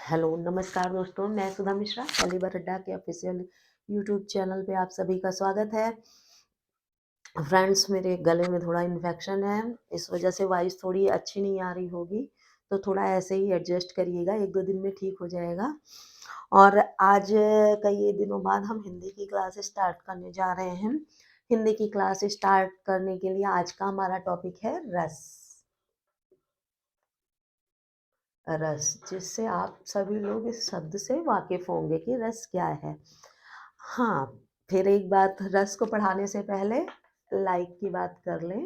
Hello, नमस्कार दोस्तों, मैं सुधा मिश्रा, अलीबर अड्डा के ऑफ़िशियल यूट्यूब चैनल पे आप सभी का स्वागत है। फ्रेंड्स, मेरे गले में थोड़ा इन्फेक्शन है, इस वजह से वॉइस थोड़ी अच्छी नहीं आ रही होगी, तो थोड़ा ऐसे ही एडजस्ट करिएगा, 1-2 दिन में ठीक हो जाएगा। और आज कई दिनों बाद हम हिंदी की क्लास स्टार्ट करने जा रहे हैं। हिंदी की क्लास स्टार्ट करने के लिए आज का हमारा टॉपिक है रस। रस, जिससे आप सभी लोग इस शब्द से वाकिफ होंगे कि रस क्या है। हाँ, फिर एक बात, रस को पढ़ाने से पहले लाइक की बात कर लें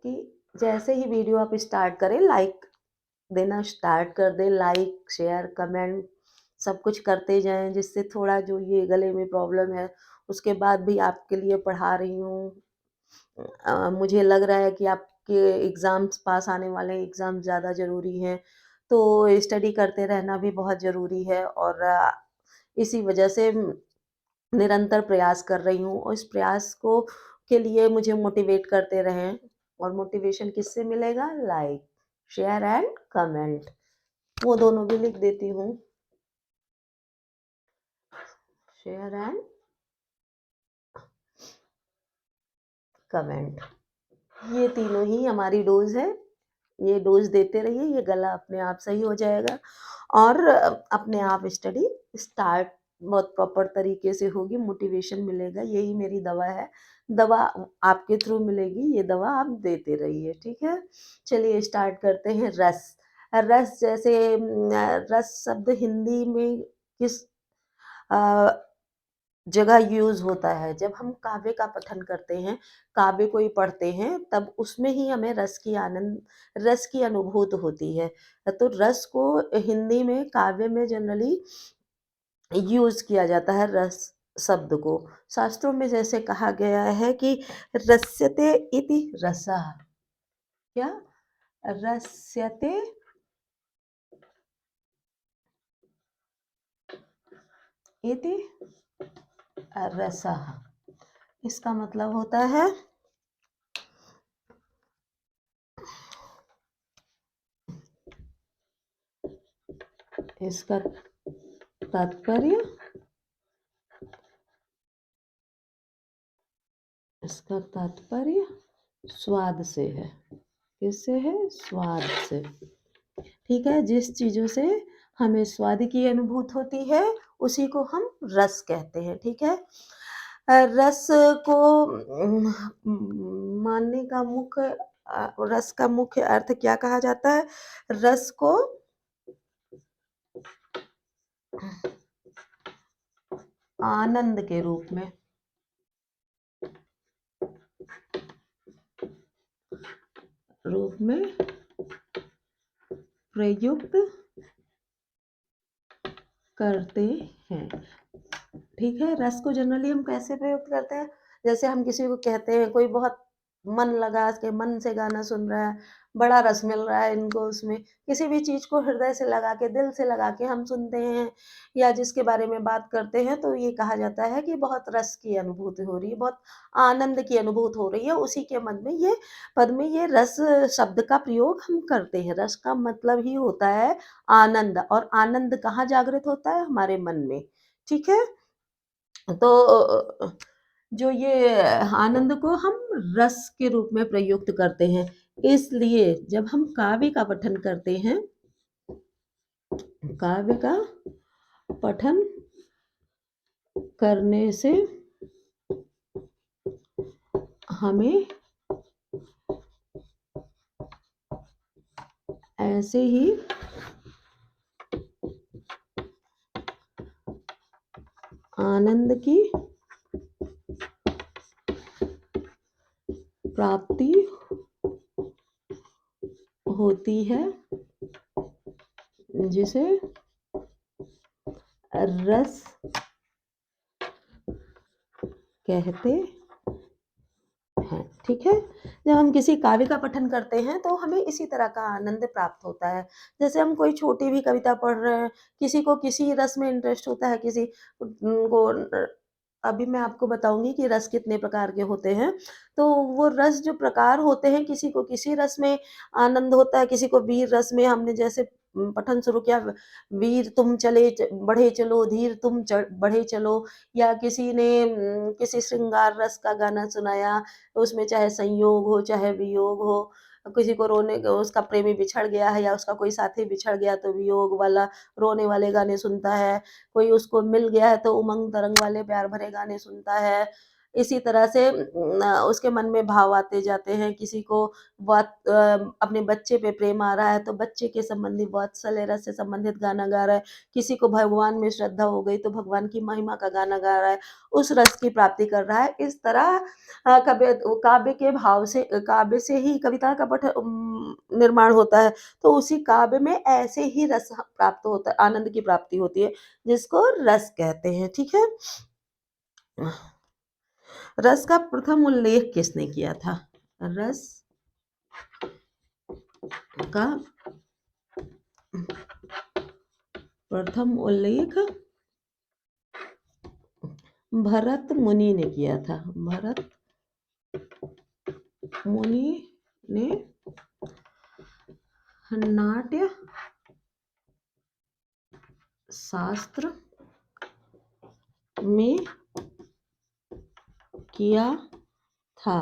कि जैसे ही वीडियो आप स्टार्ट करें, लाइक देना स्टार्ट कर दें। लाइक, शेयर, कमेंट सब कुछ करते जाएँ, जिससे थोड़ा जो ये गले में प्रॉब्लम है, उसके बाद भी आपके लिए पढ़ा रही हूँ। मुझे लग रहा है कि आपके एग्ज़ाम्स पास आने वाले हैं, एग्ज़ाम ज़्यादा ज़रूरी हैं, तो स्टडी करते रहना भी बहुत ज़रूरी है और इसी वजह से निरंतर प्रयास कर रही हूँ और इस प्रयास को के लिए मुझे मोटिवेट करते रहें। और मोटिवेशन किससे मिलेगा? लाइक, शेयर एंड कमेंट, वो दोनों भी लिख देती हूँ। शेयर एंड कमेंट, ये तीनों ही हमारी डोज़ है। ये डोज़ देते रहिए, ये गला अपने आप सही हो जाएगा और अपने आप स्टडी स्टार्ट बहुत प्रॉपर तरीके से होगी, मोटिवेशन मिलेगा, यही मेरी दवा है। दवा आपके थ्रू मिलेगी, ये दवा आप देते रहिए, ठीक है? चलिए स्टार्ट करते हैं। रस। रस जैसे रस शब्द हिंदी में किस अ, जगह यूज़ होता है? जब हम काव्य का पठन करते हैं, काव्य को ही पढ़ते हैं, तब उसमें ही हमें रस की अनुभूति होती है। तो रस को हिंदी में काव्य में जनरली यूज़ किया जाता है, रस शब्द को। शास्त्रों में जैसे कहा गया है कि रस्यते इति रसः। क्या? रस्यते इति रसः। इसका मतलब होता है इसका तात्पर्य इसका तात्पर्य स्वाद से है। किससे है? स्वाद से। ठीक है? जिस चीज़ों से हमें स्वाद की अनुभूति होती है, उसी को हम रस कहते हैं, ठीक है? रस को मानने का रस का मुख्य अर्थ क्या कहा जाता है? रस को आनंद के रूप में प्रयुक्त करते हैं। ठीक है? रस को जनरली हम कैसे प्रयुक्त करते हैं? जैसे हम किसी को कहते हैं, कोई बहुत मन लगा के मन से गाना सुन रहा है, बड़ा रस मिल रहा है इनको उसमें, किसी भी चीज़ को हृदय से लगा के, दिल से लगा के हम सुनते हैं या जिसके बारे में बात करते हैं, तो ये कहा जाता है कि बहुत रस की अनुभूति हो रही है, बहुत आनंद की अनुभूति हो रही है। उसी के पद में ये रस शब्द का प्रयोग हम करते हैं। रस का मतलब ही होता है आनंद, और आनंद कहाँ जागृत होता है? हमारे मन में, ठीक है? तो जो ये आनंद को हम रस के रूप में प्रयुक्त करते हैं। इसलिए जब हम काव्य का पठन करते हैं, काव्य का पठन करने से हमें ऐसे ही आनंद की प्राप्ति होती है, जिसे रस कहते हैं, ठीक है? जब हम किसी काव्य का पठन करते हैं, तो हमें इसी तरह का आनंद प्राप्त होता है। जैसे हम कोई छोटी भी कविता पढ़ रहे हैं, किसी को किसी रस में इंटरेस्ट होता है, किसी को अभी मैं आपको बताऊँगी कि रस कितने प्रकार के होते हैं। तो वो रस जो प्रकार होते हैं, किसी को किसी रस में आनंद होता है, किसी को वीर रस में, हमने जैसे पठन शुरू किया, वीर तुम बढ़े चलो, धीर तुम बढ़े चलो, या किसी ने किसी श्रृंगार रस का गाना सुनाया, उसमें चाहे संयोग हो चाहे वियोग हो, किसी को उसका प्रेमी बिछड़ गया है या उसका कोई साथी बिछड़ गया तो वियोग वाला रोने वाले गाने सुनता है, कोई उसको मिल गया है तो उमंग तरंग वाले प्यार भरे गाने सुनता है। इसी तरह से उसके मन में भाव आते जाते हैं, किसी को अपने बच्चे पे प्रेम आ रहा है तो बच्चे के संबंधी वात्सल्य रस से संबंधित गाना गा रहा है, किसी को भगवान में श्रद्धा हो गई तो भगवान की महिमा का गाना गा रहा है, उस रस की प्राप्ति कर रहा है। इस तरह काव्य के भाव से काव्य से ही कविता का निर्माण होता है, तो उसी काव्य में ऐसे ही रस प्राप्त होता है, आनंद की प्राप्ति होती है, जिसको रस कहते हैं, ठीक है? रस का प्रथम उल्लेख किसने किया था? रस का प्रथम उल्लेख भरत मुनि ने किया था। भरत मुनि ने नाट्य शास्त्र में किया था।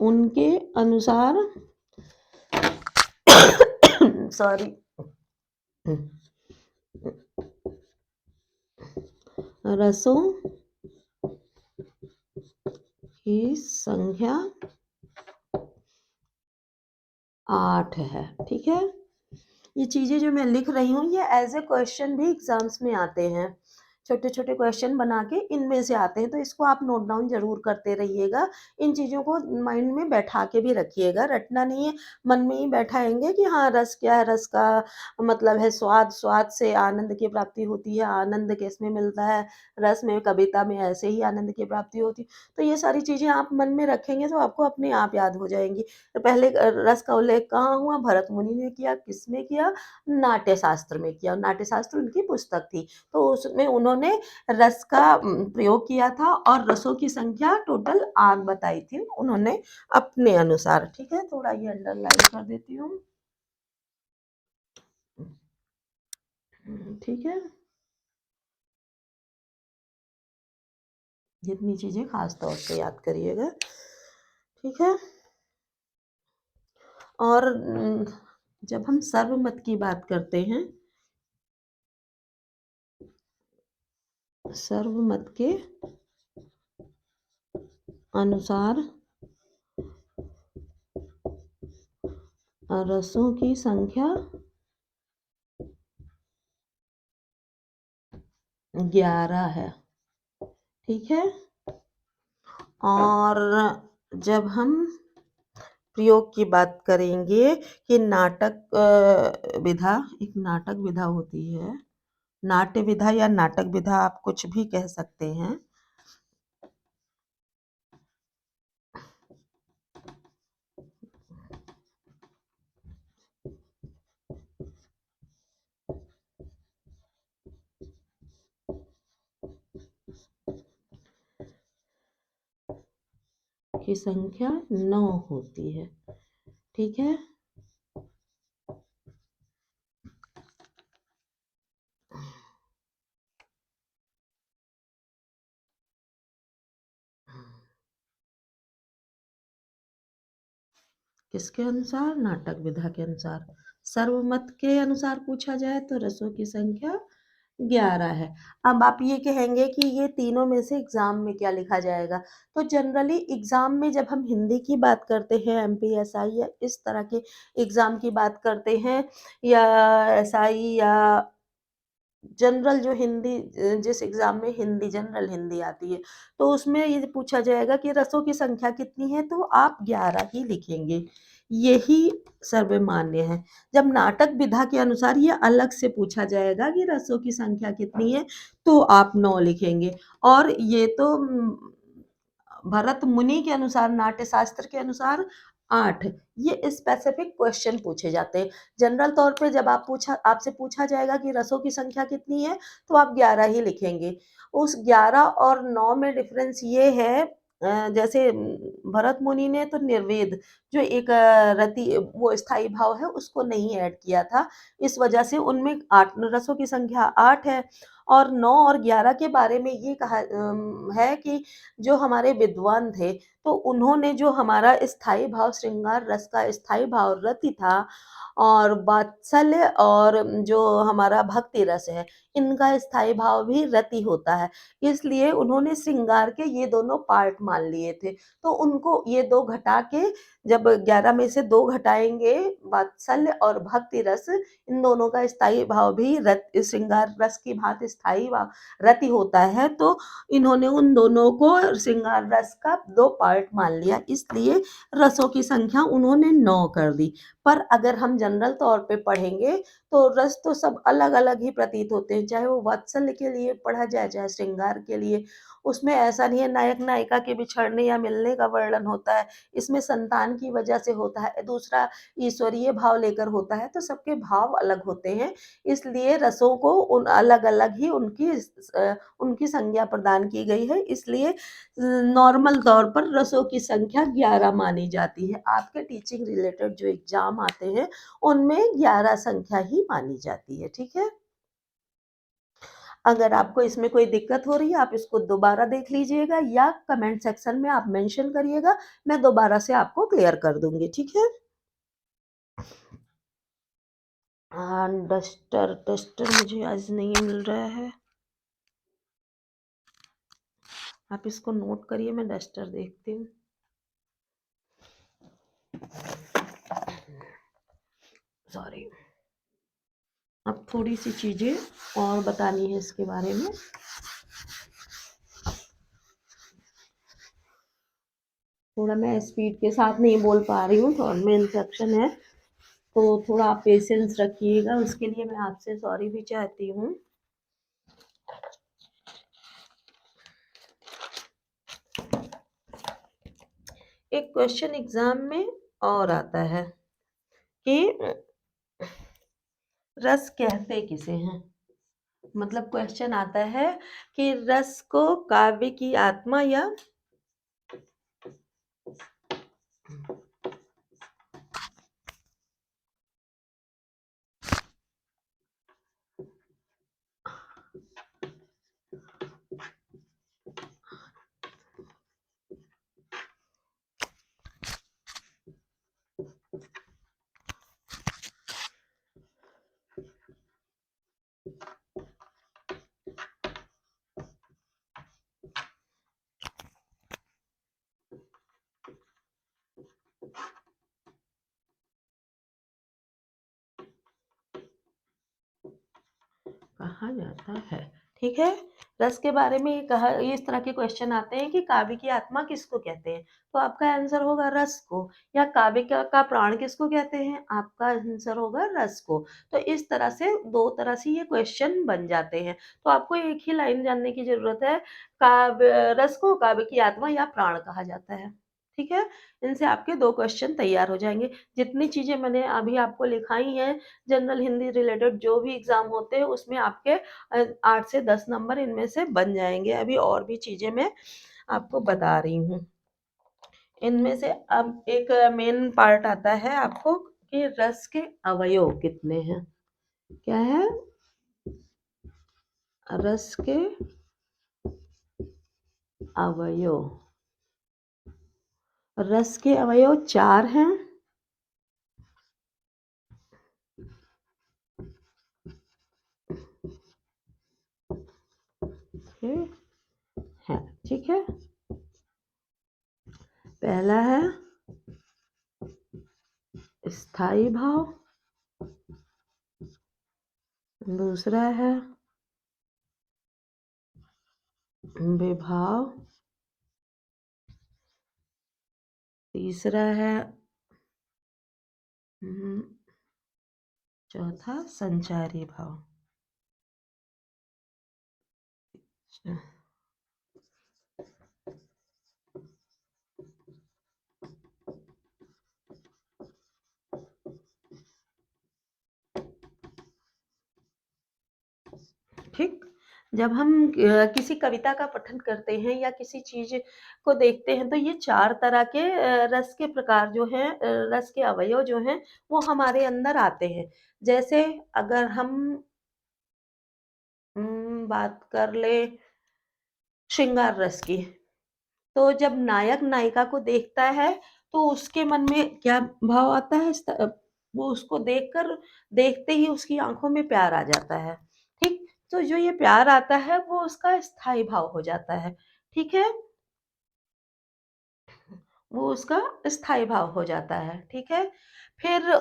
उनके अनुसार सॉरी रसों की संख्या 8 है, ठीक है? ये चीज़ें जो मैं लिख रही हूँ ये एज़ ए क्वेश्चन भी एग्ज़ाम्स में आते हैं। छोटे-छोटे क्वेश्चन बना के इनमें से आते हैं, तो इसको आप नोट डाउन ज़रूर करते रहिएगा। इन चीज़ों को माइंड में बैठा के भी रखिएगा, रटना नहीं है, मन में ही बैठाएँगे कि हाँ, रस क्या है? रस का मतलब है स्वाद, स्वाद से आनंद की प्राप्ति होती है, आनंद किसमें मिलता है? रस में, कविता में ऐसे ही आनंद की प्राप्ति होती है। तो ये सारी चीज़ें आप मन में रखेंगे तो आपको अपने आप याद हो जाएँगी। तो पहले रस का उल्लेख कहाँ हुआ? भरत मुनि ने किया, किसमें किया? नाट्य शास्त्र में किया, नाट्य शास्त्र उनकी पुस्तक थी, तो उसमें उन्होंने रस का प्रयोग किया था और रसों की संख्या टोटल 8 बताई थी उन्होंने अपने अनुसार, ठीक है? थोड़ा ये अंडरलाइन कर देती हूँ। ठीक है? जितनी चीज़ें खास तौर से याद करिएगा, ठीक है? और जब हम सर्वमत की बात करते हैं, सर्वमत के अनुसार रसों की संख्या 11 है, ठीक है? और जब हम प्रयोग की बात करेंगे कि एक नाटक विधा होती है, नाट्य विधा या नाटक विधा आप कुछ भी कह सकते हैं। की संख्या 9 होती है, ठीक है? किसके अनुसार? नाटक विधा के अनुसार। सर्वमत के अनुसार पूछा जाए तो रसों की संख्या 11 है। अब आप ये कहेंगे कि ये तीनों में से एग्ज़ाम में क्या लिखा जाएगा? तो जनरली एग्ज़ाम में जब हम हिंदी की बात करते हैं, एमपीएसआई या इस तरह के एग्ज़ाम की बात करते हैं, या एसआई या जनरल जो हिंदी जिस एग्ज़ाम में हिंदी जनरल हिंदी आती है, तो उसमें ये पूछा जाएगा कि रसों की संख्या कितनी है? तो आप 11 ही लिखेंगे, यही सर्वमान्य है। जब नाटक विधा के अनुसार ये अलग से पूछा जाएगा कि रसों की संख्या कितनी है? तो आप 9 लिखेंगे, और ये तो भरत मुनि के अनुसार, नाट्य शास्त्र के अनुसार 8, ये स्पेसिफिक क्वेश्चन पूछे जाते हैं। जनरल तौर पे जब आपसे पूछा जाएगा कि रसों की संख्या कितनी है, तो आप 11 ही लिखेंगे। उस 11 और 9 में डिफ़रेंस ये है जैसे भरत मुनि ने तो निर्वेद जो एक रति वो स्थाई भाव है उसको नहीं ऐड किया था। इस वजह से उनमें 8 रसों की संख्या 8 है और 9 और 11 के बारे में ये कहा है कि जो हमारे विद्वान थे, तो उन्होंने जो हमारा स्थाई भाव श्रृंगार रस का स्थाई भाव रति था और वात्सल्य और जो हमारा भक्ति रस है, इनका स्थाई भाव भी रति होता है। इसलिए उन्होंने श्रृंगार के ये दोनों पार्ट मान लिए थे। तो उनको ये 2 घटा के जब 11 में से 2 घटाएँगे वात्सल्य और भक्ति रस, इन दोनों का स्थायी भाव भी श्रृंगार रस की भांति स्थायी रति होता है। तो इन्होंने उन दोनों को श्रृंगार रस का 2 पार्ट मान लिया, इसलिए रसों की संख्या उन्होंने 9 कर दी। पर अगर हम जनरल तौर पे पढ़ेंगे तो रस तो सब अलग-अलग ही प्रतीत होते हैं, चाहे वो वात्सल्य के लिए पढ़ा जाए, चाहे श्रृंगार के लिए। उसमें ऐसा नहीं है नायक-नायिका के बिछड़ने या मिलने का वर्णन होता है, इसमें संतान की वजह से होता है, दूसरा ईश्वरीय भाव लेकर होता है, तो सबके भाव अलग होते हैं। इसलिए रसों को उन अलग-अलग ही उनकी संज्ञा प्रदान की गई है, इसलिए नॉर्मल तौर पर रसों की संख्या 11 मानी जाती है। आपके टीचिंग रिलेटेड जो एग्ज़ाम आते हैं, उनमें 11 संख्या ही मानी जाती है, ठीक है? अगर आपको इसमें कोई दिक्कत हो रही है, आप इसको दोबारा देख लीजिएगा या कमेंट सेक्शन में आप मेंशन करिएगा, मैं दोबारा से आपको क्लियर कर दूँगी, ठीक है? हाँ, डस्टर डस्टर मुझे आज नहीं मिल रहा है। आप इसको नोट करिए, मैं डस्टर देखती हूँ। सॉरी। अब थोड़ी-सी चीज़ें और बतानी है इसके बारे में। थोड़ा मैं स्पीड के साथ नहीं बोल पा रही हूँ, थ्रोट में इन्फेक्शन है, तो थोड़ा आप पेशेंस रखिएगा, उसके लिए मैं आपसे सॉरी भी चाहती हूँ। एक क्वेश्चन एग्ज़ाम में और आता है कि रस कहते किसे हैं? मतलब क्वेश्चन आता है कि रस को काव्य की आत्मा या कहा जाता है, ठीक है? रस के बारे में ये इस तरह के क्वेश्चन आते हैं कि काव्य की आत्मा किसको कहते हैं? तो आपका आंसर होगा रस को। या काव्य का प्राण किसको कहते हैं? आपका आंसर होगा रस को। तो इस तरह से 2 तरह से ये क्वेश्चन बन जाते हैं। तो आपको एक ही लाइन जानने की ज़रूरत है, रस को काव्य की आत्मा या प्राण कहा जाता है, ठीक है? इनसे आपके 2 क्वेश्चन तैयार हो जाएँगे। जितनी चीज़ें मैंने अभी आपको लिखाई हैं जनरल हिंदी रिलेटेड जो भी एग्ज़ाम होते हैं उसमें आपके 8 से 10 नंबर इनमें से बन जाएँगे। अभी और भी चीज़ें मैं आपको बता रही हूँ। इनमें से अब एक मेन पार्ट आता है आपको कि रस के अवयव कितने हैं? क्या है? रस के अवयव। रस के अवयव 4 हैं। ये हैं, ठीक है? पहला है स्थाई भाव, दूसरा है विभाव, तीसरा है उम, चौथा संचारी भाव। ठीक? जब हम किसी कविता का पठन करते हैं या किसी चीज़ को देखते हैं तो ये 4 तरह के रस के प्रकार जो हैं रस के अवयव जो हैं वो हमारे अंदर आते हैं। जैसे अगर हम बात कर लें श्रृंगार रस की, तो जब नायक नायिका को देखता है तो उसके मन में क्या भाव आता है वो उसको देखते ही उसकी आँखों में प्यार आ जाता है, ठीक? तो जो ये प्यार आता है वो उसका स्थायी भाव हो जाता है, ठीक है? वो उसका स्थायी भाव हो जाता है, ठीक है? फिर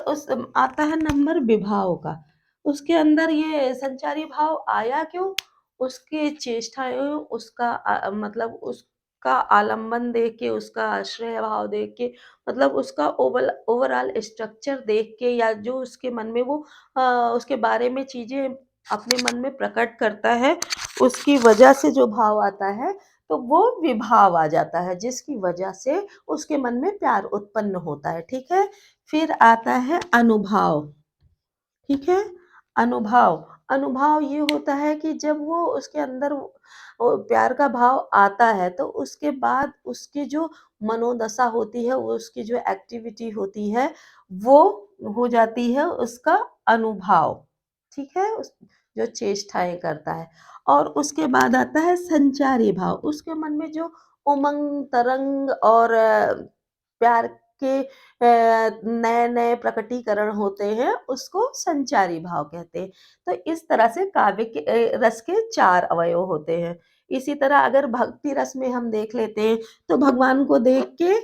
आता है नंबर विभाव का। उसके अंदर ये संचारी भाव आया क्यों? उसकी चेष्टाएँ, उसका मतलब उसका आलंबन देख के, उसका आश्रय भाव देख के, मतलब उसका ओवरऑल स्ट्रक्चर देख के या जो उसके मन में वो अ, उसके बारे में चीज़ें अपने मन में प्रकट करता है, उसकी वजह से जो भाव आता है, तो वो विभाव आ जाता है, जिसकी वजह से उसके मन में प्यार उत्पन्न होता है, ठीक है? फिर आता है अनुभाव, ठीक है? अनुभाव, अनुभाव ये होता है कि जब वो उसके अंदर वो प्यार का भाव आता है, तो उसके बाद उसकी जो मनोदशा होती है, वो उसकी जो एक्टिविटी होती है, वो हो जाती है उसका अनुभाव, ठीक है? जो चेष्टाएँ करता है और उसके बाद आता है संचारी भाव, उसके मन में जो उमंग, तरंग और प्यार के नए-नए प्रकटीकरण होते हैं, उसको संचारी भाव कहते हैं। तो इस तरह से काव्य के रस के 4 अवयव होते हैं। इसी तरह अगर भक्ति रस में हम देख लेते हैं, तो भगवान को देख के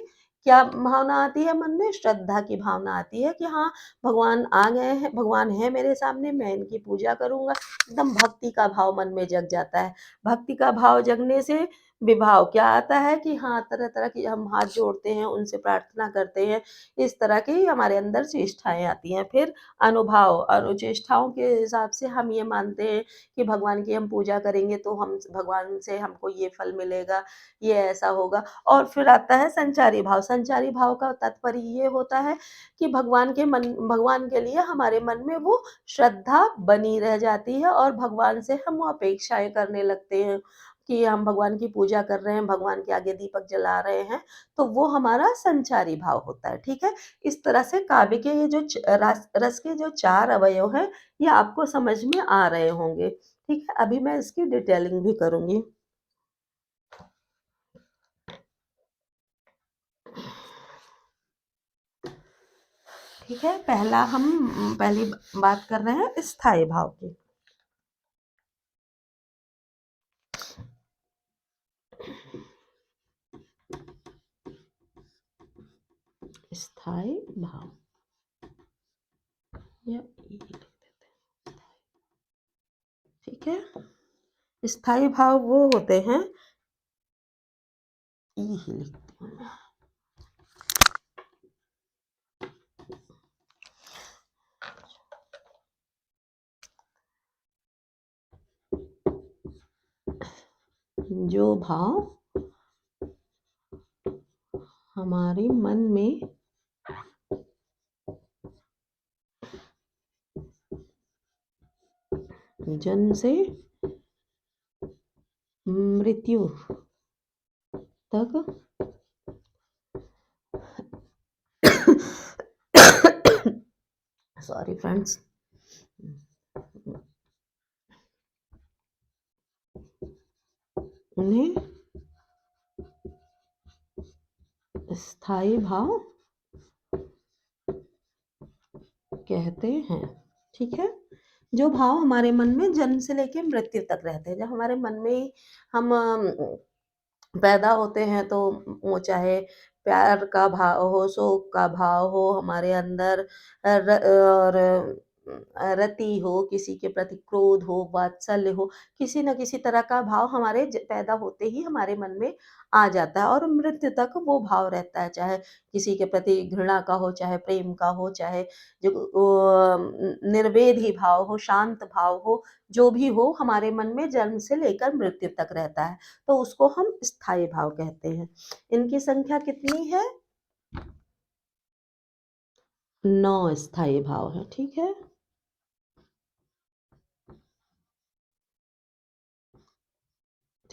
क्या भावना आती है मन में? श्रद्धा की भावना आती है कि हाँ, भगवान आ गए हैं, भगवान हैं मेरे सामने, मैं इनकी पूजा करूँगा। एकदम भक्ति का भाव मन में जग जाता है। भक्ति का भाव जगने से विभाव क्या आता है कि हाँ, तरह-तरह की हम हाथ जोड़ते हैं, उनसे प्रार्थना करते हैं, इस तरह की हमारे अंदर चेष्टाएँ आती हैं। फिर अनुभाव चेष्टाओं के हिसाब से हम ये मानते हैं कि भगवान की हम पूजा करेंगे तो हम भगवान से हमको ये फल मिलेगा, ये ऐसा होगा और फिर आता है संचारी भाव। संचारी भाव का तात्पर्य ये होता है कि भगवान के लिए हमारे मन में वो श्रद्धा बनी रह जाती है और भगवान से हम वो अपेक्षाएँ करने लगते हैं। कि हम भगवान की पूजा कर रहे हैं, भगवान के आगे दीपक जला रहे हैं, तो वो हमारा संचारी भाव होता है, ठीक है? इस तरह से काव्य के ये जो रस के जो 4 अवयव हैं, ये आपको समझ में आ रहे होंगे, ठीक है? अभी मैं इसकी डिटेलिंग भी करूँगी, ठीक है? पहली बात कर रहे हैं स्थायी भाव की। स्थायी भाव या ये लिख देते हैं, ठीक है? स्थायी भाव वो होते हैं ये ही लिखती हूँ मैं। जो भाव हमारे मन में जन्म से मृत्यु तक सॉरी फ्रेंड्स, उन्हें स्थायी भाव कहते हैं, ठीक है? जो भाव हमारे मन में जन्म से लेके मृत्यु तक रहते हैं, जब हमारे मन में ही हम पैदा होते हैं तो वो चाहे प्यार का भाव हो, शोक का भाव हो हमारे अंदर और रति हो, किसी के प्रति क्रोध हो, वात्सल्य हो, किसी न किसी तरह का भाव हमारे पैदा होते ही हमारे मन में आ जाता है और मृत्यु तक वो भाव रहता है, चाहे किसी के प्रति घृणा का हो, चाहे प्रेम का हो, चाहे जो निर्वेद ही भाव हो, शांत भाव हो, जो भी हो हमारे मन में जन्म से लेकर मृत्यु तक रहता है। तो उसको हम स्थायी भाव कहते हैं। इनकी संख्या कितनी है? 9 स्थायी भाव है, ठीक है?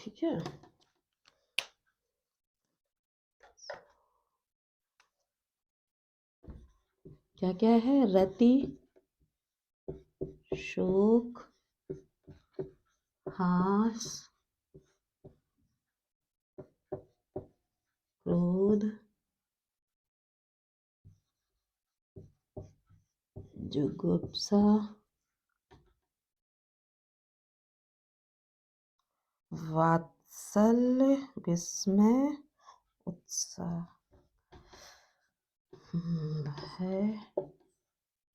ठीक है। क्या क्या है? रति, शोक, हास, क्रोध, जुगुप्सा, वात्सल्य, विस्मय, उत्साह, भय,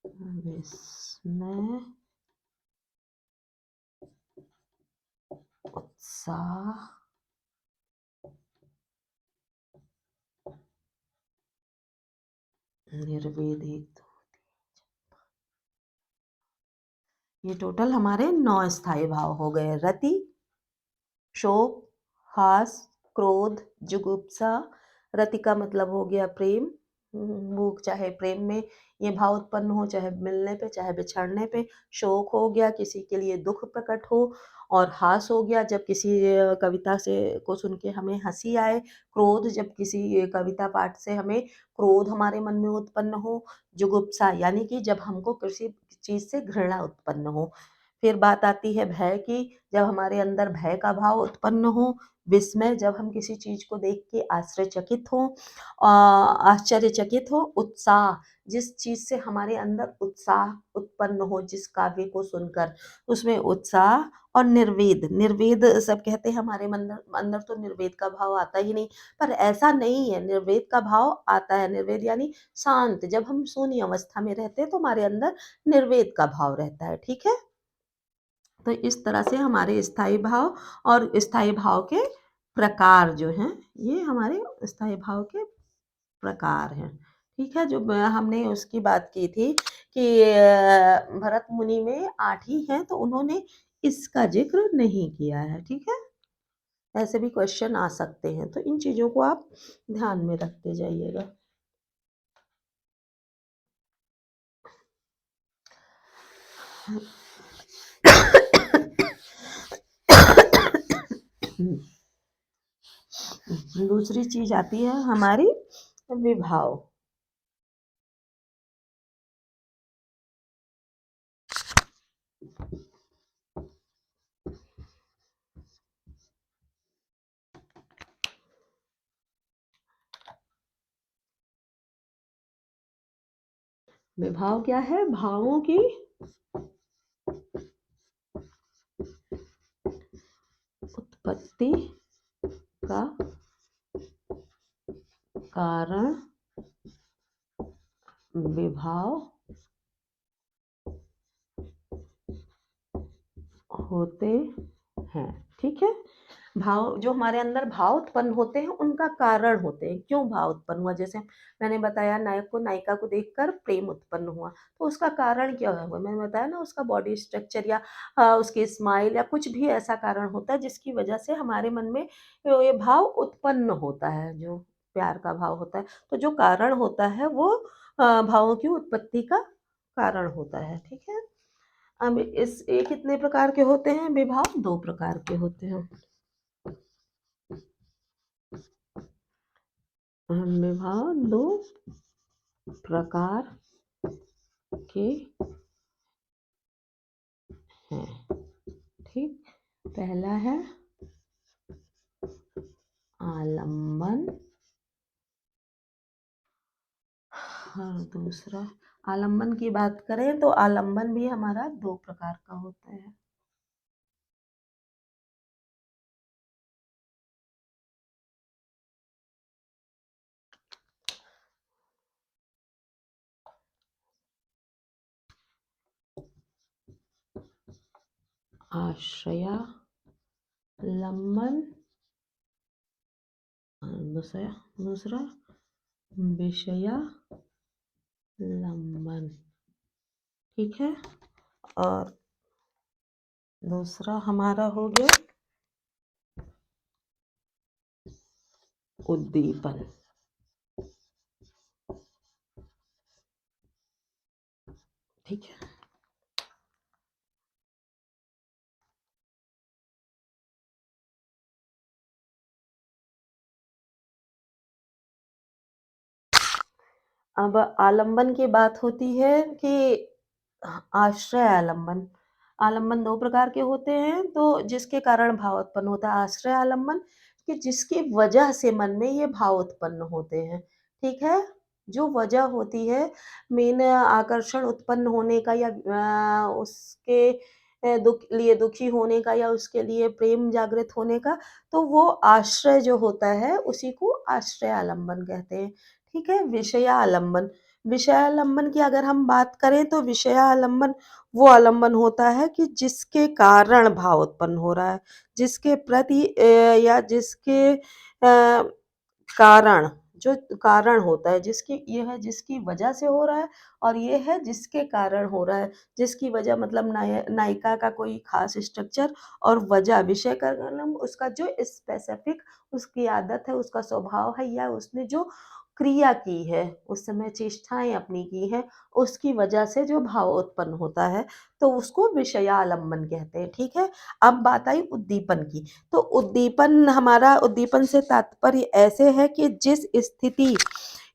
विस्मय, उत्साह, निर्वेद। ये टोटल हमारे 9 स्थायी भाव हो गए। रति, शोक, हास, क्रोध, जुगुप्सा। रति का मतलब हो गया प्रेम। वो चाहे प्रेम में ये भाव उत्पन्न हो, चाहे मिलने पे, चाहे बिछड़ने पे। शोक हो गया किसी के लिए दुख प्रकट हो। और हास हो गया जब किसी कविता से को सुन के हमें हंसी आए। क्रोध जब किसी कविता पाठ से हमें क्रोध हमारे मन में उत्पन्न हो। जुगुप्सा यानी कि जब हमको किसी चीज से घृणा उत्पन्न हो। फिर बात आती है भय की, जब हमारे अंदर भय का भाव उत्पन्न हो। विस्मय जब हम किसी चीज को देख के आश्चर्यचकित हो, आश्चर्यचकित हो। उत्साह जिस चीज से हमारे अंदर उत्साह उत्पन्न हो, जिस काव्य को सुनकर उसमें उत्साह। और निर्वेद, निर्वेद सब कहते हैं हमारे अंदर अंदर तो निर्वेद का भाव आता ही नहीं। पर ऐसा नहीं है, निर्वेद का भाव आता है। निर्वेद यानी शांत। जब हम शून्य अवस्था में रहते हैं तो हमारे अंदर निर्वेद का भाव रहता है। ठीक है। तो इस तरह से हमारे स्थायी भाव और स्थायी भाव के प्रकार जो हैं, ये हमारे स्थायी भाव के प्रकार हैं। ठीक है। जो हमने उसकी बात की थी कि भरत मुनि में 8 ही हैं, तो उन्होंने इसका जिक्र नहीं किया है। ठीक है। ऐसे भी क्वेश्चन आ सकते हैं, तो इन चीजों को आप ध्यान में रखते जाइएगा। दूसरी चीज आती है हमारी विभाव। विभाव क्या है? भावों की उत्पत्ति का कारण विभाव होते हैं। ठीक है। भाव जो हमारे अंदर भाव उत्पन्न होते हैं उनका कारण होते हैं। क्यों भाव उत्पन्न हुआ? जैसे मैंने बताया, नायक को नायिका को देखकर प्रेम उत्पन्न हुआ, तो उसका कारण क्या हुआ? मैंने बताया ना, उसका बॉडी स्ट्रक्चर या उसकी स्माइल या कुछ भी ऐसा कारण होता है जिसकी वजह से हमारे मन में ये भाव उत्पन्न होता है, जो प्यार का भाव होता है। तो जो कारण होता है वो भावों की उत्पत्ति का कारण होता है। ठीक है। अब ये कितने प्रकार के होते हैं विभाव? 2 प्रकार के होते हैं। विभाव 2 प्रकार के हैं। ठीक। पहला है आलंबन, और दूसरा, आलंबन की बात करें तो आलंबन भी हमारा 2 प्रकार का होता है। आश्रयालंबन, दूसरा दूसरा विषयालंबन। ठीक है। और दूसरा हमारा हो गया उद्दीपन। ठीक है। अब आलंबन की बात होती है कि आश्रय आलंबन। आलंबन 2 प्रकार के होते हैं, तो जिसके कारण भाव उत्पन्न होता है आश्रय आलंबन, कि जिसकी वजह से मन में ये भाव उत्पन्न होते हैं, ठीक है? जो वजह होती है मेन आकर्षण उत्पन्न होने का या उसके लिए दुखी होने का या उसके लिए प्रेम जागृत होने का, तो वो आश्रय जो होता है उसी को आश्रय आलंबन कहते हैं, ठीक है? विषयालंबन। विषयालंबन की अगर हम बात करें तो विषयालंबन वो आलंबन होता है कि जिसके कारण भाव उत्पन्न हो रहा है, जिसके प्रति या जिसके कारण जो कारण होता है जिसकी ये है जिसकी वजह से हो रहा है और ये है जिसके कारण हो रहा है। जिसकी वजह मतलब नायिका का कोई ख़ास स्ट्रक्चर और वजह विषय का मतलब उसका जो स्पेसिफ़िक उसकी आदत है, उसका स्वभाव है या उसने जो क्रिया की है, उस समय चेष्टाएँ अपनी की हैं, उसकी वजह से जो भाव उत्पन्न होता है, तो उसको विषयालंबन कहते हैं, ठीक है? अब बात आई उद्दीपन की। तो उद्दीपन हमारा उद्दीपन से तात्पर्य ऐसे है कि जिस स्थिति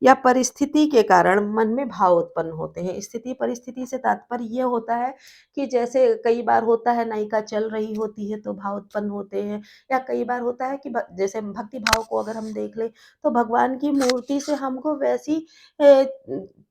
या परिस्थिति के कारण मन में भाव उत्पन्न होते हैं। स्थिति परिस्थिति से तात्पर्य ये होता है कि जैसे कई बार होता है नायिका चल रही होती है तो भाव उत्पन्न होते हैं या कई बार होता है कि जैसे भक्ति भाव को अगर हम देख लें तो भगवान की मूर्ति से हमको वैसी अ,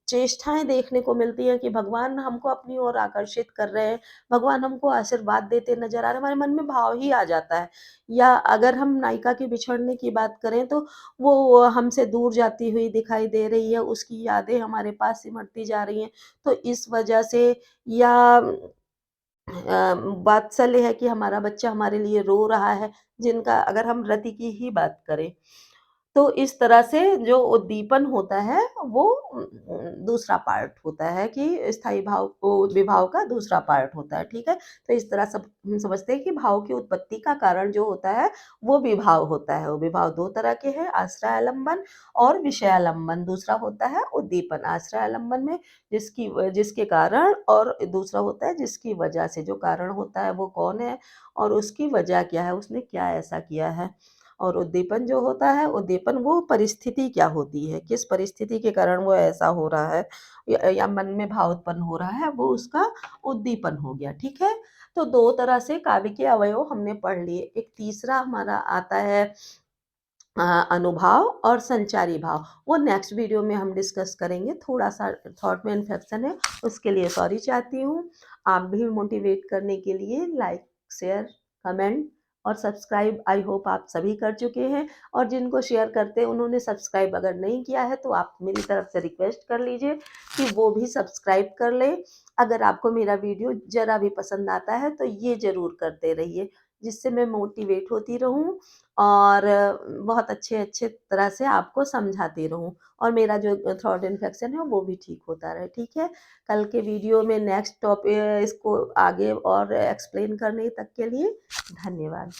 चेष्टाएँ देखने को मिलती हैं कि भगवान हमको अपनी ओर आकर्षित कर रहे हैं, भगवान हमको आशीर्वाद देते नज़र आ रहे हैं, हमारे मन में भाव ही आ जाता है। या अगर हम नायिका के बिछड़ने की बात करें तो वो हमसे दूर जाती हुई दिखाई दे रही है, उसकी यादें हमारे पास सिमटती जा रही हैं। तो इस वजह से या वात्सल्य है कि हमारा बच्चा हमारे लिए रो रहा है, जिनका अगर हम रति की ही बात करें। तो इस तरह से जो उद्दीपन होता है वो दूसरा पार्ट होता है कि स्थायी भाव को विभाव का दूसरा पार्ट होता है, ठीक है? तो इस तरह सब हम समझते हैं कि भाव की उत्पत्ति का कारण जो होता है वो विभाव होता है। वो विभाव 2 तरह के हैं, आश्रयालंबन और विषयालंबन। दूसरा होता है उद्दीपन। आश्रयालंबन में जिसके कारण और दूसरा होता है जिसकी वजह से, जो कारण होता है वो कौन है और उसकी वजह क्या है, उसने क्या ऐसा किया है। और उद्दीपन जो होता है, उद्दीपन वो परिस्थिति क्या होती है, किस परिस्थिति के कारण वो ऐसा हो रहा है या मन में भाव उत्पन्न हो रहा है, वो उसका उद्दीपन हो गया, ठीक है? तो 2 तरह से काव्य के अवयव हमने पढ़ लिए। एक तीसरा हमारा आता है अ, अनुभाव और संचारी भाव। वो नेक्स्ट वीडियो में हम डिस्कस करेंगे। थोड़ा-सा थॉट में इन्फेक्शन है, उसके लिए सॉरी चाहती हूँ। आप भी मोटिवेट करने के लिए लाइक, शेयर, कमेंट और सब्सक्राइब आई होप आप सभी कर चुके हैं और जिनको शेयर करते हैं उन्होंने सब्सक्राइब अगर नहीं किया है तो आप मेरी तरफ से रिक्वेस्ट कर लीजिए कि वो भी सब्सक्राइब कर लें। अगर आपको मेरा वीडियो ज़रा भी पसंद आता है तो ये ज़रूर करते रहिए, जिससे मैं मोटिवेट होती रहूँ और बहुत अच्छे-अच्छे तरह से आपको समझाती रहूँ और मेरा जो थ्रोट इन्फेक्शन है वो भी ठीक होता रहे, ठीक है? कल के वीडियो में नेक्स्ट इसको आगे और एक्सप्लेन करने तक के लिए धन्यवाद।